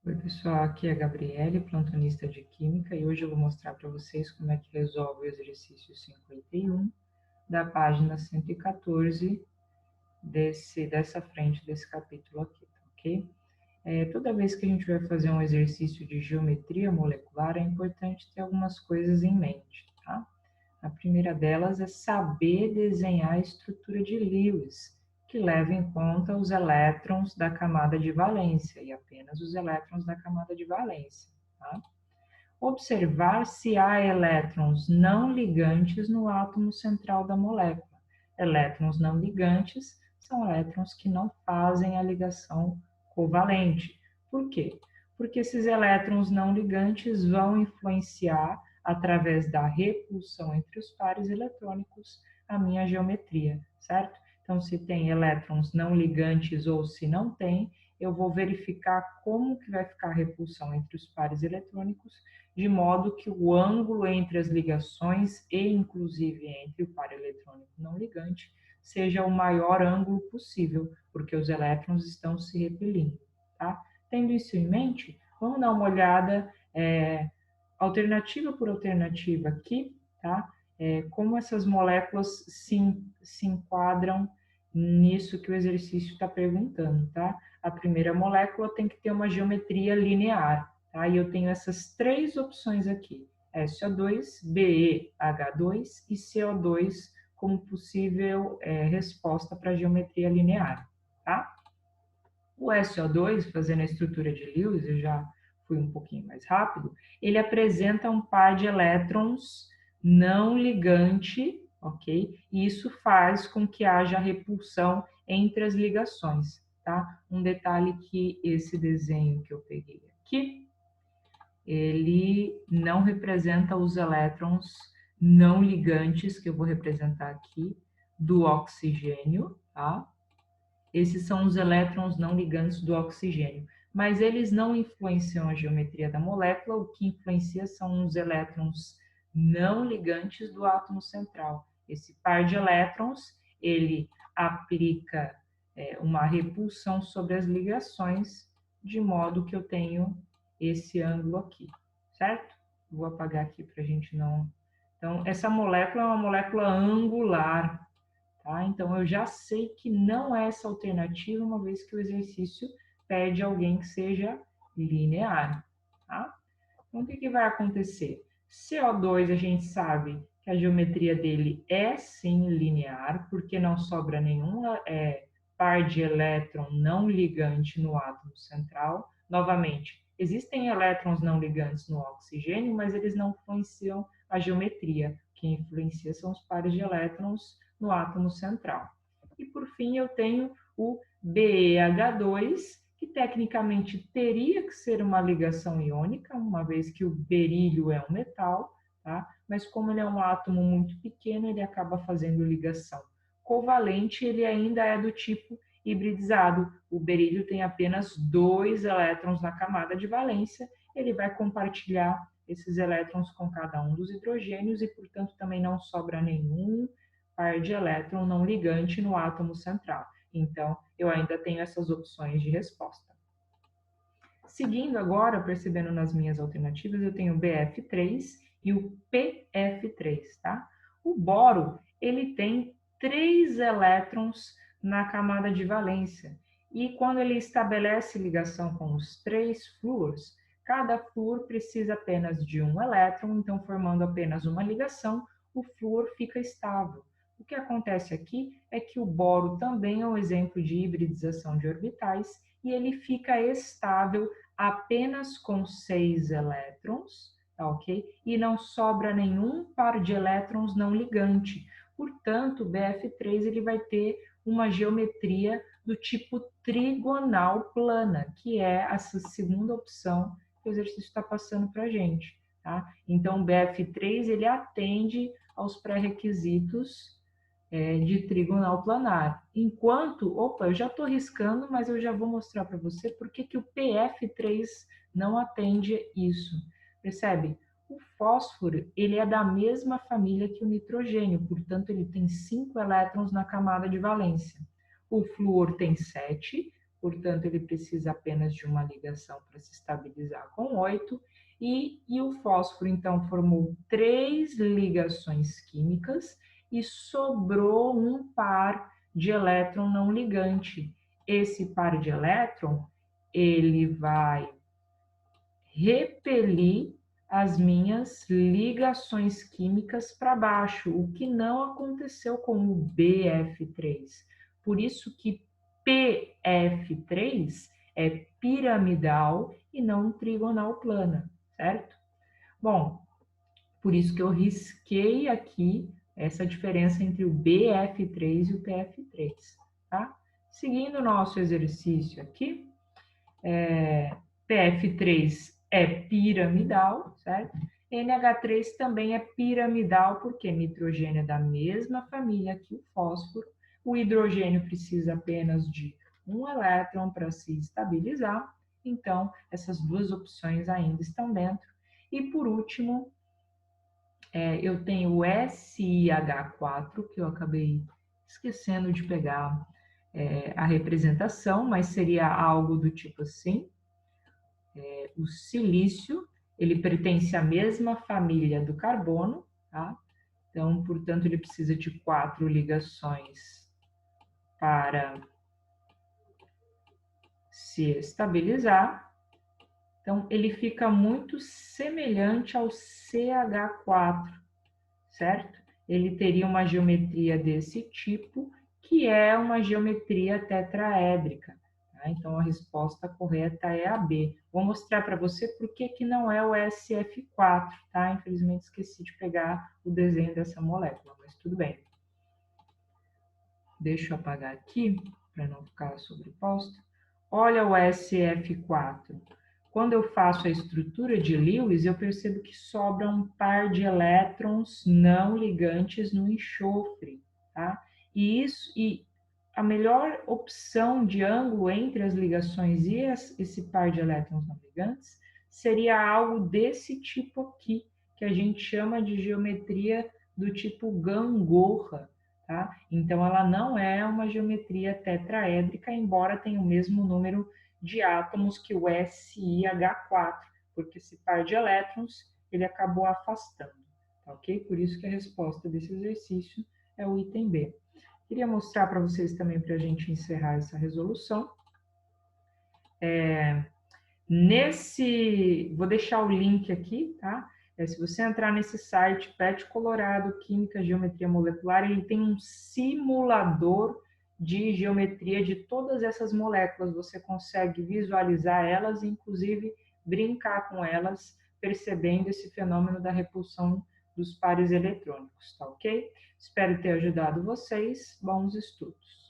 Oi, pessoal, aqui é a Gabriele, plantonista de Química, e hoje eu vou mostrar para vocês como é que resolve o exercício 51 da página 114 dessa frente desse capítulo aqui, tá ok? Toda vez que a gente vai fazer um exercício de geometria molecular, é importante ter algumas coisas em mente, tá? A primeira delas é saber desenhar a estrutura de Lewis, que leva em conta os elétrons da camada de valência, e apenas os elétrons da camada de valência, tá? Observar se há elétrons não ligantes no átomo central da molécula. Elétrons não ligantes são elétrons que não fazem a ligação covalente. Por quê? Porque esses elétrons não ligantes vão influenciar, através da repulsão entre os pares eletrônicos, a minha geometria, certo? Então, se tem elétrons não ligantes ou se não tem, eu vou verificar como que vai ficar a repulsão entre os pares eletrônicos, de modo que o ângulo entre as ligações e, inclusive, entre o par eletrônico não ligante, seja o maior ângulo possível, porque os elétrons estão se repelindo, tá? Tendo isso em mente, vamos dar uma olhada alternativa por alternativa aqui, tá? Como essas moléculas se enquadram nisso que o exercício está perguntando, tá? A primeira molécula tem que ter uma geometria linear, tá? E eu tenho essas três opções aqui: SO2, BeH2 e CO2 como possível resposta para a geometria linear, tá? O SO2, fazendo a estrutura de Lewis, eu já fui um pouquinho mais rápido, ele apresenta um par de elétrons não ligante, ok? E isso faz com que haja repulsão entre as ligações, tá? Um detalhe que esse desenho que eu peguei aqui, ele não representa os elétrons não ligantes, que eu vou representar aqui, do oxigênio, tá? Esses são os elétrons não ligantes do oxigênio, mas eles não influenciam a geometria da molécula, o que influencia são os elétrons não ligantes do átomo central. Esse par de elétrons, ele aplica uma repulsão sobre as ligações, de modo que eu tenho esse ângulo aqui, certo? Vou apagar aqui para a gente não... Então, essa molécula é uma molécula angular, tá? Então, eu já sei que não é essa alternativa, uma vez que o exercício pede alguém que seja linear. Tá? Então, o que vai acontecer? CO2, a gente sabe que a geometria dele é sim linear, porque não sobra nenhum par de elétron não ligante no átomo central. Novamente, existem elétrons não ligantes no oxigênio, mas eles não influenciam a geometria. Quem influencia são os pares de elétrons no átomo central. E por fim, eu tenho o BeH2, que tecnicamente teria que ser uma ligação iônica, uma vez que o berílio é um metal, tá? Mas como ele é um átomo muito pequeno, ele acaba fazendo ligação covalente, ele ainda é do tipo hibridizado. O berílio tem apenas 2 elétrons na camada de valência, ele vai compartilhar esses elétrons com cada um dos hidrogênios e, portanto, também não sobra nenhum par de elétron não ligante no átomo central. Então, eu ainda tenho essas opções de resposta. Seguindo agora, percebendo nas minhas alternativas, eu tenho o BF3 e o PF3, tá? O boro, ele tem 3 elétrons na camada de valência. E quando ele estabelece ligação com os 3 flúors, cada flúor precisa apenas de um elétron, então formando apenas uma ligação, o flúor fica estável. O que acontece aqui é que o boro também é um exemplo de hibridização de orbitais e ele fica estável apenas com 6 elétrons, tá ok? E não sobra nenhum par de elétrons não ligante. Portanto, o BF3 ele vai ter uma geometria do tipo trigonal plana, que é essa segunda opção que o exercício está passando para a gente. Tá? Então, o BF3 ele atende aos pré-requisitos de trigonal planar. Enquanto, opa, eu já estou riscando, mas eu já vou mostrar para você por que o PF3 não atende isso. Percebe? O fósforo, ele é da mesma família que o nitrogênio, portanto, ele tem 5 elétrons na camada de valência. O flúor tem 7, portanto, ele precisa apenas de uma ligação para se estabilizar com 8. E o fósforo, então, formou 3 ligações químicas e sobrou um par de elétron não ligante. Esse par de elétron, ele vai repelir as minhas ligações químicas para baixo, o que não aconteceu com o BF3. Por isso que PF3 é piramidal e não trigonal plana, certo? Bom, por isso que eu risquei aqui essa diferença entre o BF3 e o PF3, tá? Seguindo o nosso exercício aqui, PF3 é piramidal, certo? NH3 também é piramidal, porque nitrogênio é da mesma família que o fósforo. O hidrogênio precisa apenas de um elétron para se estabilizar. Então, essas duas opções ainda estão dentro. E, por último, eu tenho o SiH4, que eu acabei esquecendo de pegar a representação, mas seria algo do tipo assim. O silício, ele pertence à mesma família do carbono, tá? Então, portanto, ele precisa de 4 ligações para se estabilizar. Então, ele fica muito semelhante ao CH4, certo? Ele teria uma geometria desse tipo, que é uma geometria tetraédrica. Tá? Então, a resposta correta é a B. Vou mostrar para você por que não é o SF4, tá? Infelizmente, esqueci de pegar o desenho dessa molécula, mas tudo bem. Deixa eu apagar aqui, para não ficar sobreposto. Olha o SF4. Quando eu faço a estrutura de Lewis, eu percebo que sobra um par de elétrons não ligantes no enxofre, tá? E a melhor opção de ângulo entre as ligações e esse par de elétrons não ligantes seria algo desse tipo aqui, que a gente chama de geometria do tipo gangorra, tá? Então, ela não é uma geometria tetraédrica, embora tenha o mesmo número de átomos que o SiH4, porque esse par de elétrons ele acabou afastando, tá ok? Por isso que a resposta desse exercício é o item B. Queria mostrar para vocês também, para a gente encerrar essa resolução. Vou deixar o link aqui, tá? Se você entrar nesse site, PET Colorado, Química, Geometria Molecular, ele tem um simulador de geometria de todas essas moléculas. Você consegue visualizar elas e, inclusive, brincar com elas, percebendo esse fenômeno da repulsão dos pares eletrônicos, tá ok? Espero ter ajudado vocês. Bons estudos!